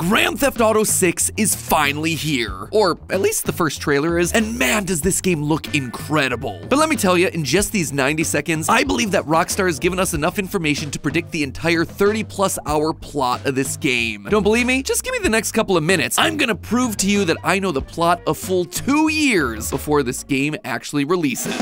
Grand Theft Auto 6 is finally here. Or at least the first trailer is, and man, does this game look incredible. But let me tell you, in just these 90 seconds, I believe that Rockstar has given us enough information to predict the entire 30+ hour plot of this game. Don't believe me? Just give me the next couple of minutes. I'm gonna prove to you that I know the plot a full 2 years before this game actually releases.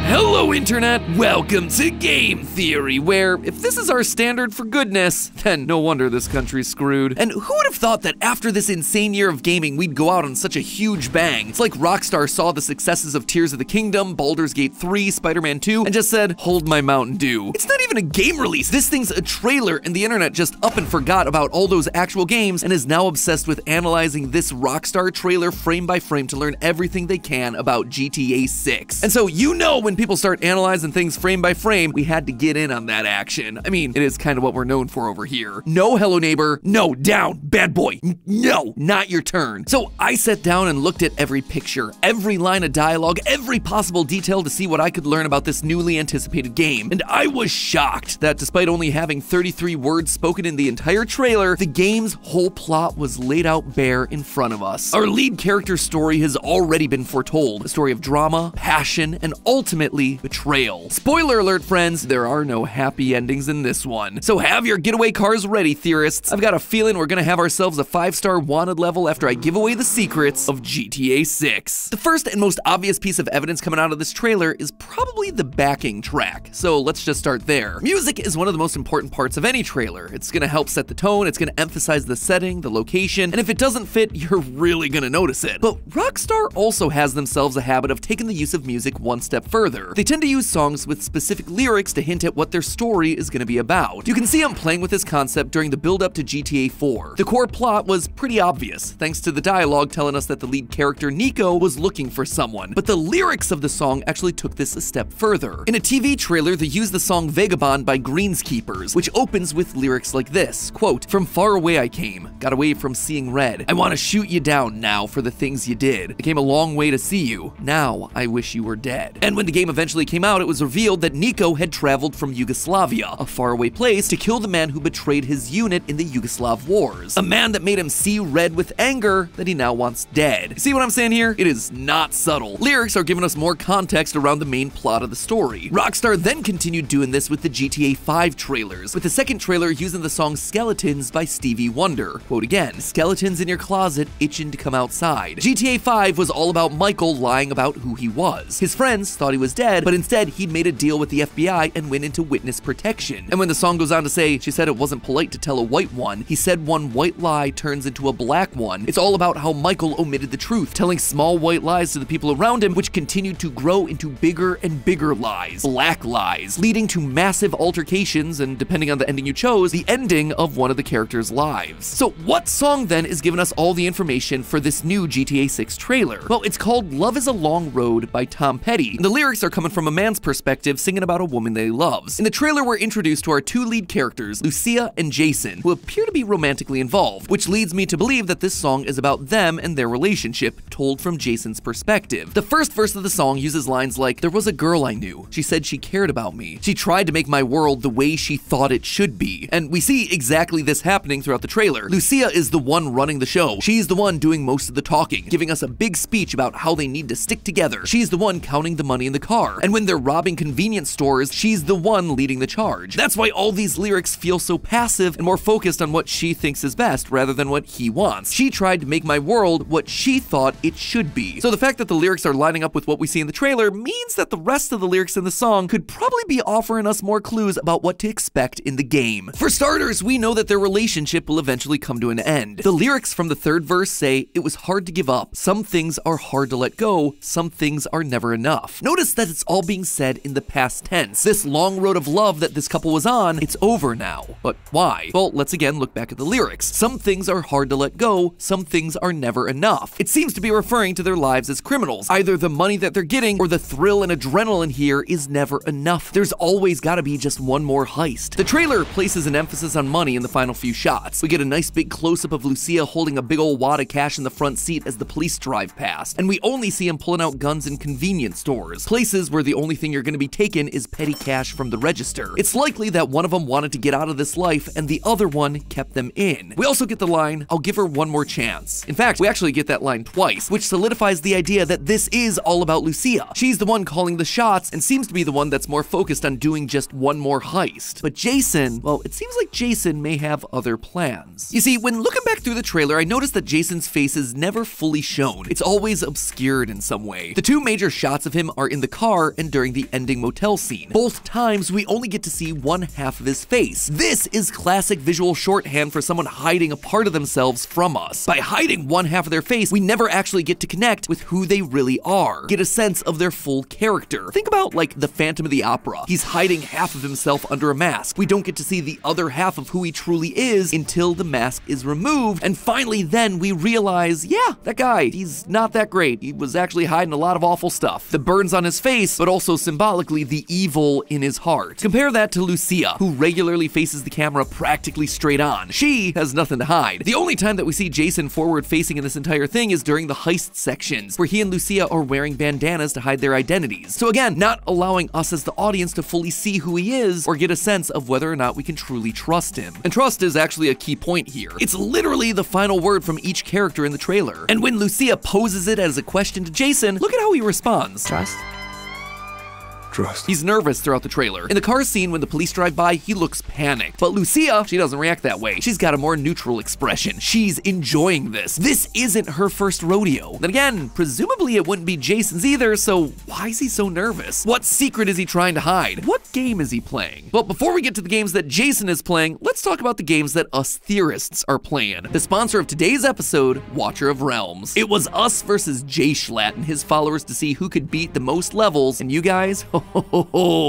Hello Internet, welcome to Game Theory, where if this is our standard for goodness, then no wonder this country's screwed. And who would have thought that after this insane year of gaming, we'd go out on such a huge bang? It's like Rockstar saw the successes of Tears of the Kingdom, Baldur's Gate 3, Spider-Man 2, and just said, hold my Mountain Dew. It's not even a game release, this thing's a trailer, and the internet just up and forgot about all those actual games and is now obsessed with analyzing this Rockstar trailer frame by frame to learn everything they can about GTA 6. And so you know when people start analyzing things frame by frame, we had to get in on that action. I mean, it is kind of what we're known for over here. No, hello neighbor. No, down, bad boy. No, not your turn. So I sat down and looked at every picture, every line of dialogue, every possible detail to see what I could learn about this newly anticipated game. And I was shocked that despite only having 33 words spoken in the entire trailer, the game's whole plot was laid out bare in front of us. Our lead character's story has already been foretold. A story of drama, passion, and ultimately betrayal. Spoiler alert, friends, there are no happy endings in this one. So have your getaway cars ready, theorists. I've got a feeling we're gonna have ourselves a 5-star wanted level after I give away the secrets of GTA 6. The first and most obvious piece of evidence coming out of this trailer is probably the backing track. So let's just start there. Music is one of the most important parts of any trailer. It's gonna help set the tone, it's gonna emphasize the setting, the location, and if it doesn't fit, you're really gonna notice it. But Rockstar also has themselves a habit of taking the use of music one step further. They tend to use songs with specific lyrics to hint at what their story is going to be about. You can see I'm playing with this concept during the build-up to GTA 4. The core plot was pretty obvious, thanks to the dialogue telling us that the lead character Nico was looking for someone, but the lyrics of the song actually took this a step further. In a TV trailer, they used the song Vagabond by Greenskeepers, which opens with lyrics like this, quote, "From far away I came, got away from seeing red. I want to shoot you down now for the things you did. I came a long way to see you, now I wish you were dead." And when the game eventually came out, it was revealed that Nico had traveled from Yugoslavia, a faraway place, to kill the man who betrayed his unit in the Yugoslav wars. A man that made him see red with anger that he now wants dead. See what I'm saying here? It is not subtle. Lyrics are giving us more context around the main plot of the story. Rockstar then continued doing this with the GTA 5 trailers, with the second trailer using the song Skeletons by Stevie Wonder. Quote again, "Skeletons in your closet itching to come outside." GTA 5 was all about Michael lying about who he was. His friends thought he was dead, but instead he'd made a deal with the FBI and went into witness protection. And when the song goes on to say, "She said it wasn't polite to tell a white one," he said one white lie turns into a black one. It's all about how Michael omitted the truth, telling small white lies to the people around him, which continued to grow into bigger and bigger lies, black lies, leading to massive altercations and, depending on the ending you chose, the ending of one of the characters' lives. So what song then is giving us all the information for this new GTA 6 trailer? Well, it's called "Love is a Long Road" by Tom Petty. The lyrics are coming from a man's perspective singing about a woman that he loves. In the trailer, we're introduced to our two lead characters, Lucia and Jason, who appear to be romantically involved, which leads me to believe that this song is about them and their relationship, told from Jason's perspective. The first verse of the song uses lines like, "There was a girl I knew. She said she cared about me. She tried to make my world the way she thought it should be." And we see exactly this happening throughout the trailer. Lucia is the one running the show. She's the one doing most of the talking, giving us a big speech about how they need to stick together. She's the one counting the money in the car. And when they're robbing convenience stores, she's the one leading the charge. That's why all these lyrics feel so passive and more focused on what she thinks is best rather than what he wants. She tried to make my world what she thought it should be. So the fact that the lyrics are lining up with what we see in the trailer means that the rest of the lyrics in the song could probably be offering us more clues about what to expect in the game. For starters, we know that their relationship will eventually come to an end. The lyrics from the third verse say, "It was hard to give up. Some things are hard to let go. Some things are never enough." Notice that it's all being said in the past tense. This long road of love that this couple was on, it's over now. But why? Well, let's again look back at the lyrics. Some things are hard to let go. Some things are never enough. It seems to be referring to their lives as criminals. Either the money that they're getting or the thrill and adrenaline here is never enough. There's always gotta be just one more heist. The trailer places an emphasis on money in the final few shots. We get a nice big close-up of Lucia holding a big old wad of cash in the front seat as the police drive past, and we only see him pulling out guns in convenience stores, places where where the only thing you're gonna be taken is petty cash from the register. It's likely that one of them wanted to get out of this life and the other one kept them in. We also get the line, "I'll give her one more chance." In fact, we actually get that line twice, which solidifies the idea that this is all about Lucia. She's the one calling the shots and seems to be the one that's more focused on doing just one more heist. But Jason, well, it seems like Jason may have other plans. You see, when looking back through the trailer, I noticed that Jason's face is never fully shown. It's always obscured in some way. The two major shots of him are in the car and during the ending motel scene. Both times, we only get to see one half of his face. This is classic visual shorthand for someone hiding a part of themselves from us. By hiding one half of their face, we never actually get to connect with who they really are, get a sense of their full character. Think about like the Phantom of the Opera. He's hiding half of himself under a mask. We don't get to see the other half of who he truly is until the mask is removed, and finally then we realize, yeah, that guy, he's not that great. He was actually hiding a lot of awful stuff. The burns on his face, but also symbolically the evil in his heart. Compare that to Lucia, who regularly faces the camera practically straight on. She has nothing to hide. The only time that we see Jason forward facing in this entire thing is during the heist sections, where he and Lucia are wearing bandanas to hide their identities. So again, not allowing us as the audience to fully see who he is or get a sense of whether or not we can truly trust him. And trust is actually a key point here. It's literally the final word from each character in the trailer. And when Lucia poses it as a question to Jason, look at how he responds. Trust? Trust. He's nervous throughout the trailer. In the car scene, when the police drive by, he looks panicked. But Lucia, she doesn't react that way. She's got a more neutral expression. She's enjoying this. This isn't her first rodeo. Then again, presumably it wouldn't be Jason's either, so why is he so nervous? What secret is he trying to hide? What game is he playing? Well, before we get to the games that Jason is playing, let's talk about the games that us theorists are playing. The sponsor of today's episode, Watcher of Realms. It was us versus Jay Schlatt and his followers to see who could beat the most levels, and you guys,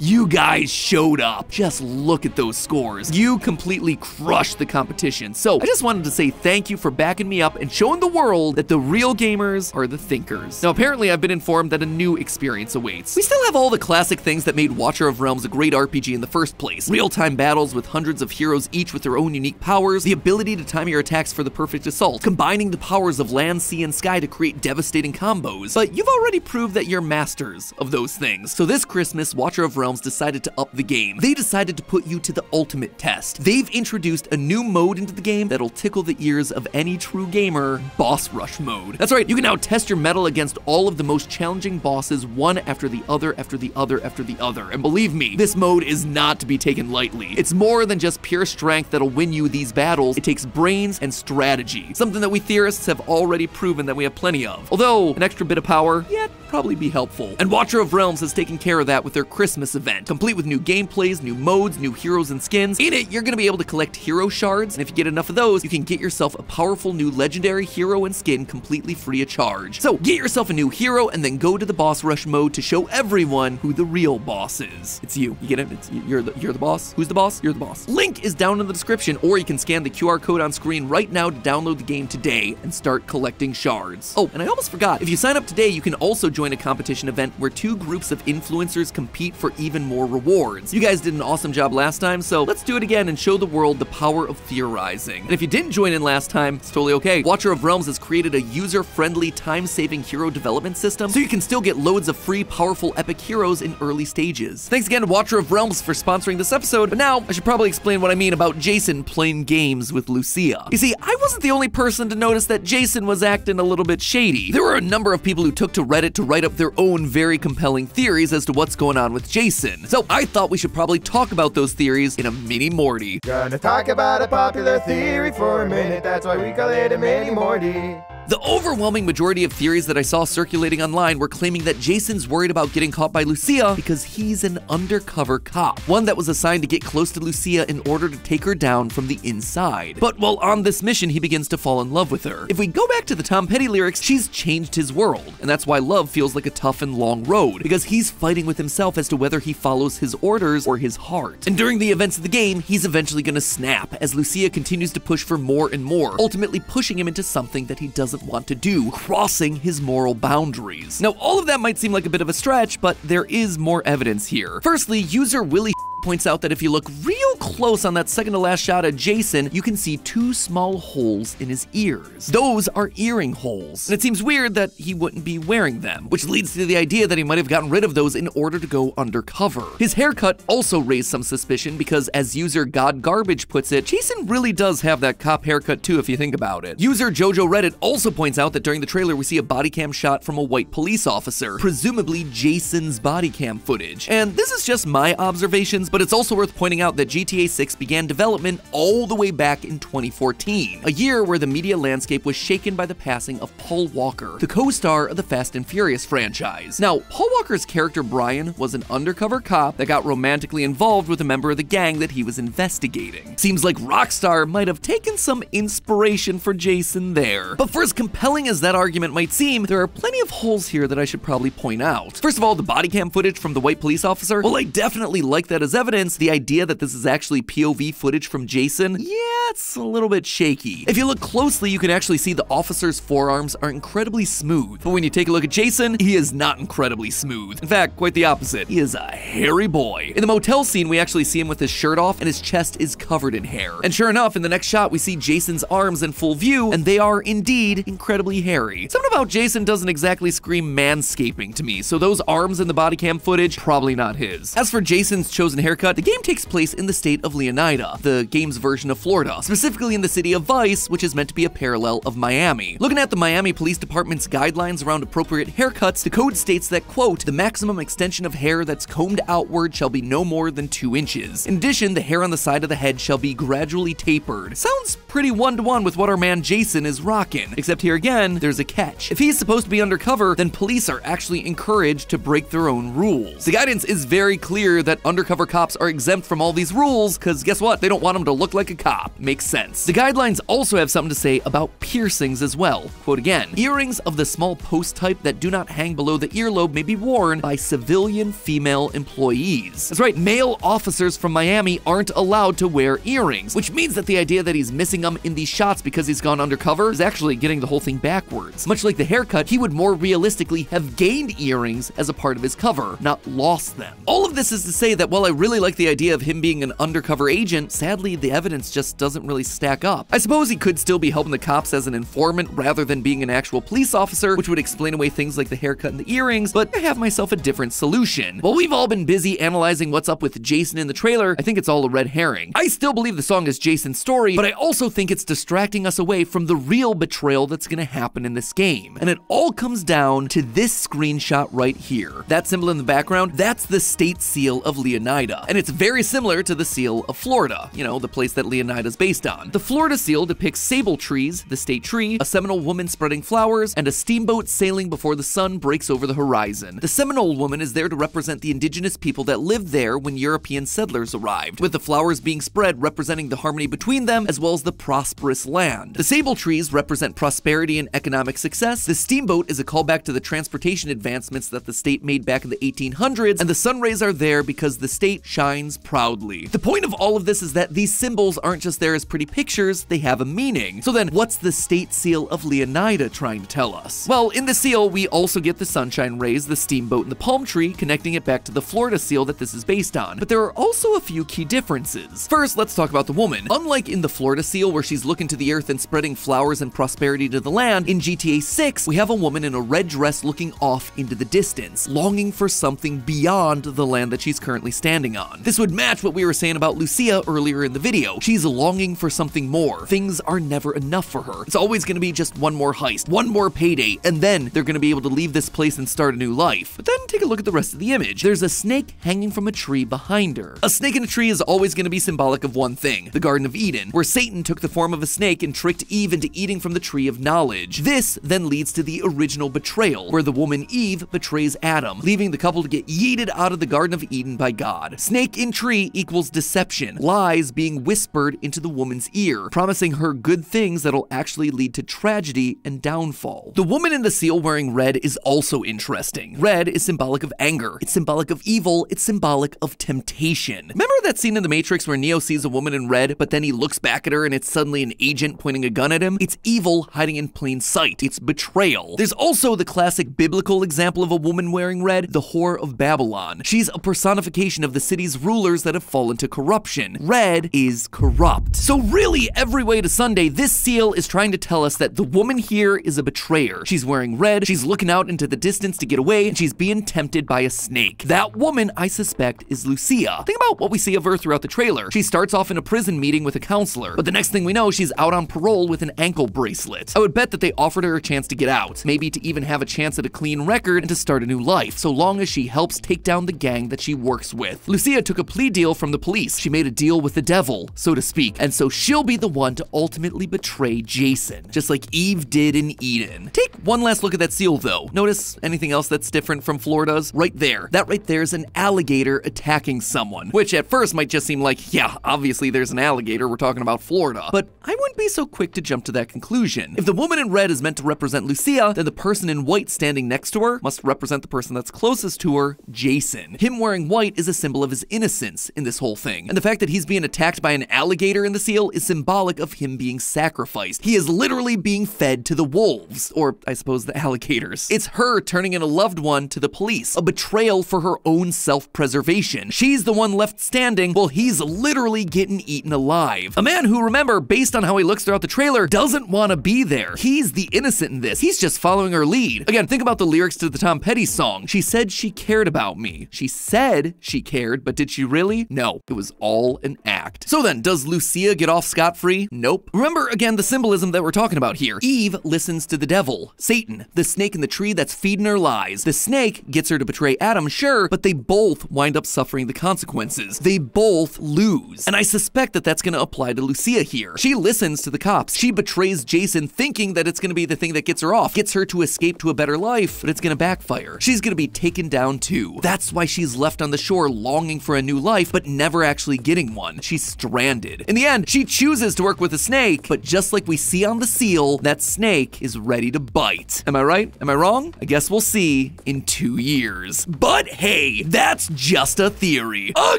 you guys showed up. Just look at those scores. You completely crushed the competition. So I just wanted to say thank you for backing me up and showing the world that the real gamers are the thinkers. Now apparently I've been informed that a new experience awaits. We still have all the classic things that made Watcher of Realms a great RPG in the first place. Real-time battles with hundreds of heroes each with their own unique powers, the ability to time your attacks for the perfect assault, combining the powers of land, sea, and sky to create devastating combos. But you've already proved that you're masters of those things. So this Christmas, Watcher of Realms decided to up the game. They decided to put you to the ultimate test. They've introduced a new mode into the game that'll tickle the ears of any true gamer, Boss Rush mode. That's right, you can now test your mettle against all of the most challenging bosses, one after the other, after the other, after the other. And believe me, this mode is not to be taken lightly. It's more than just pure strength that'll win you these battles. It takes brains and strategy, something that we theorists have already proven that we have plenty of. Although, an extra bit of power, yeah, probably be helpful. And Watcher of Realms has taken care of that with their Christmas event, complete with new gameplays, new modes, new heroes and skins. In it, you're gonna be able to collect hero shards, and if you get enough of those, you can get yourself a powerful new legendary hero and skin completely free of charge. So get yourself a new hero and then go to the Boss Rush mode to show everyone who the real boss is. It's you. You get it? You're the boss. Who's the boss? You're the boss. Link is down in the description, or you can scan the QR code on screen right now to download the game today and start collecting shards. Oh, and I almost forgot. If you sign up today, you can also join a competition event where two groups of influencers compete for even more rewards. You guys did an awesome job last time, so let's do it again and show the world the power of theorizing. And if you didn't join in last time, it's totally okay. Watcher of Realms has created a user-friendly, time-saving hero development system, so you can still get loads of free, powerful, epic heroes in early stages. Thanks again to Watcher of Realms for sponsoring this episode, but now I should probably explain what I mean about Jason playing games with Lucia. You see, I wasn't the only person to notice that Jason was acting a little bit shady. There were a number of people who took to Reddit to write up their own very compelling theories as to what's going on with Jason. So I thought we should probably talk about those theories in a mini Morty. Gonna talk about a popular theory for a minute, that's why we call it a mini Morty. The overwhelming majority of theories that I saw circulating online were claiming that Jason's worried about getting caught by Lucia because he's an undercover cop, one that was assigned to get close to Lucia in order to take her down from the inside. But while on this mission, he begins to fall in love with her. If we go back to the Tom Petty lyrics, she's changed his world, and that's why love feels like a tough and long road, because he's fighting with himself as to whether he follows his orders or his heart. And during the events of the game, he's eventually gonna snap as Lucia continues to push for more and more, ultimately pushing him into something that he doesn't want to do, crossing his moral boundaries. Now, all of that might seem like a bit of a stretch, but there is more evidence here. Firstly, user Willie points out that if you look real close on that second to last shot of Jason, you can see 2 small holes in his ears. Those are earring holes, and it seems weird that he wouldn't be wearing them, which leads to the idea that he might have gotten rid of those in order to go undercover. His haircut also raised some suspicion because, as user God Garbage puts it, Jason really does have that cop haircut too if you think about it. User Jojo Reddit also points out that during the trailer we see a body cam shot from a white police officer, presumably Jason's body cam footage. And this is just my observations, but it's also worth pointing out that GTA 6 began development all the way back in 2014, a year where the media landscape was shaken by the passing of Paul Walker, the co-star of the Fast and Furious franchise. Now, Paul Walker's character Brian was an undercover cop that got romantically involved with a member of the gang that he was investigating. Seems like Rockstar might have taken some inspiration for Jason there. But for as compelling as that argument might seem, there are plenty of holes here that I should probably point out. First of all, the body cam footage from the white police officer, well, I definitely like that as evidence. The idea that this is actually POV footage from Jason, yeah, it's a little bit shaky. If you look closely, you can actually see the officer's forearms are incredibly smooth. But when you take a look at Jason, he is not incredibly smooth. In fact, quite the opposite. He is a hairy boy. In the motel scene, we actually see him with his shirt off and his chest is covered in hair. And sure enough, in the next shot, we see Jason's arms in full view, and they are indeed incredibly hairy. Something about Jason doesn't exactly scream manscaping to me, so those arms in the body cam footage, probably not his. As for Jason's chosen haircut, the game takes place in the state of Leonida, the game's version of Florida, specifically in the city of Vice, which is meant to be a parallel of Miami. Looking at the Miami Police Department's guidelines around appropriate haircuts, the code states that, quote, the maximum extension of hair that's combed outward shall be no more than 2 inches. In addition, the hair on the side of the head shall be gradually tapered. Sounds pretty one-to-one with what our man Jason is rocking, except here again, there's a catch. If he's supposed to be undercover, then police are actually encouraged to break their own rules. The guidance is very clear that undercover cops are exempt from all these rules, because guess what? They don't want them to look like a cop. Makes sense. The guidelines also have something to say about piercings as well. Quote again, earrings of the small post type that do not hang below the earlobe may be worn by civilian female employees. That's right, male officers from Miami aren't allowed to wear earrings, which means that the idea that he's missing them in these shots because he's gone undercover is actually getting the whole thing backwards. Much like the haircut, he would more realistically have gained earrings as a part of his cover, not lost them. All of this is to say that while I really like the idea of him being an undercover agent, sadly the evidence just doesn't really stack up. I suppose he could still be helping the cops as an informant rather than being an actual police officer, which would explain away things like the haircut and the earrings, but I have myself a different solution. While we've all been busy analyzing what's up with Jason in the trailer, I think it's all a red herring. I still believe the song is Jason's story, but I also think it's distracting us away from the real betrayal that's gonna happen in this game. And it all comes down to this screenshot right here. That symbol in the background, that's the state seal of Leonida. And it's very similar to the seal of Florida, you know, the place that Leonida's based on. The Florida seal depicts sable trees, the state tree, a Seminole woman spreading flowers, and a steamboat sailing before the sun breaks over the horizon. The Seminole woman is there to represent the indigenous people that lived there when European settlers arrived, with the flowers being spread representing the harmony between them as well as the prosperous land. The sable trees represent prosperity and economic success. The steamboat is a callback to the transportation advancements that the state made back in the 1800s, and the sun rays are there because the state shines proudly. The point of all of this is that these symbols aren't just there as pretty pictures, they have a meaning. So then, what's the state seal of Leonida trying to tell us? Well, in the seal, we also get the sunshine rays, the steamboat, and the palm tree, connecting it back to the Florida seal that this is based on. But there are also a few key differences. First, let's talk about the woman. Unlike in the Florida seal, where she's looking to the earth and spreading flowers and prosperity to the land, in GTA 6, we have a woman in a red dress looking off into the distance, longing for something beyond the land that she's currently standing on. This would match what we were saying about Lucia earlier in the video. She's longing for something more. Things are never enough for her. It's always going to be just one more heist, one more payday, and then they're going to be able to leave this place and start a new life. But then take a look at the rest of the image. There's a snake hanging from a tree behind her. A snake in a tree is always going to be symbolic of one thing, the Garden of Eden, where Satan took the form of a snake and tricked Eve into eating from the tree of knowledge. This then leads to the original betrayal, where the woman Eve betrays Adam, leaving the couple to get yeeted out of the Garden of Eden by God. Snake in tree equals deception, lies being whispered into the woman's ear, promising her good things that'll actually lead to tragedy and downfall. The woman in the seal wearing red is also interesting. Red is symbolic of anger. It's symbolic of evil. It's symbolic of temptation. Remember that scene in The Matrix where Neo sees a woman in red, but then he looks back at her and it's suddenly an agent pointing a gun at him? It's evil hiding in plain sight. It's betrayal. There's also the classic biblical example of a woman wearing red, the Whore of Babylon. She's a personification of the city's rulers that have fallen to corruption. Red is corrupt. So really, every way to Sunday, this seal is trying to tell us that the woman here is a betrayer. She's wearing red, she's looking out into the distance to get away, and she's being tempted by a snake. That woman, I suspect, is Lucia. Think about what we see of her throughout the trailer. She starts off in a prison meeting with a counselor, but the next thing we know, she's out on parole with an ankle bracelet. I would bet that they offered her a chance to get out, maybe to even have a chance at a clean record and to start a new life, so long as she helps take down the gang that she works with. Lucia took a plea deal from the police. She made a deal with the devil, so to speak, and so she'll be the one to ultimately betray Jason, just like Eve did in Eden. Take one last look at that seal though. Notice anything else that's different from Florida's? Right there. That right there is an alligator attacking someone, which at first might just seem like, yeah, obviously there's an alligator, we're talking about Florida. But I wouldn't be so quick to jump to that conclusion. If the woman in red is meant to represent Lucia, then the person in white standing next to her must represent the person that's closest to her, Jason. Him wearing white is a symbol of his innocence in this whole thing. And the fact that he's being attacked by an alligator in the seal is symbolic of him being sacrificed. He is literally being fed to the wolves, or I suppose the alligators. It's her turning in a loved one to the police, a betrayal for her own self-preservation. She's the one left standing while he's literally getting eaten alive. A man who, remember, based on how he looks throughout the trailer, doesn't want to be there. He's the innocent in this. He's just following her lead. Again, think about the lyrics to the Tom Petty song. She said she cared about me. She said she cared, but did she really? No, it was all an act. So then, does Lucia get off scot-free? Nope. Remember, again, the symbolism that we're talking about here. Eve listens to the devil, Satan, the snake in the tree that's feeding her lies. The snake gets her to betray Adam, sure, but they both wind up suffering the consequences. They both lose. And I suspect that that's going to apply to Lucia here. She listens to the cops. She betrays Jason thinking that it's going to be the thing that gets her off, gets her to escape to a better life, but it's going to backfire. She's going to be taken down too. That's why she's left on the shore longing for a new life, but never actually getting one. She's stranded. In the end, she chooses to work with a snake, but just like we see on the seal, that snake is ready to bite. Am I right? Am I wrong? I guess we'll see in 2 years. But hey, that's just a theory. A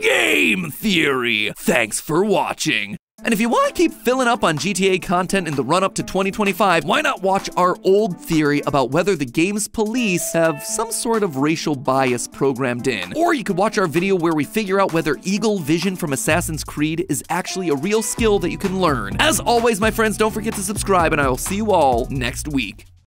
game theory. Thanks for watching. And if you want to keep filling up on GTA content in the run-up to 2025, why not watch our old theory about whether the game's police have some sort of racial bias programmed in? Or you could watch our video where we figure out whether eagle vision from Assassin's Creed is actually a real skill that you can learn. As always, my friends, don't forget to subscribe, and I will see you all next week.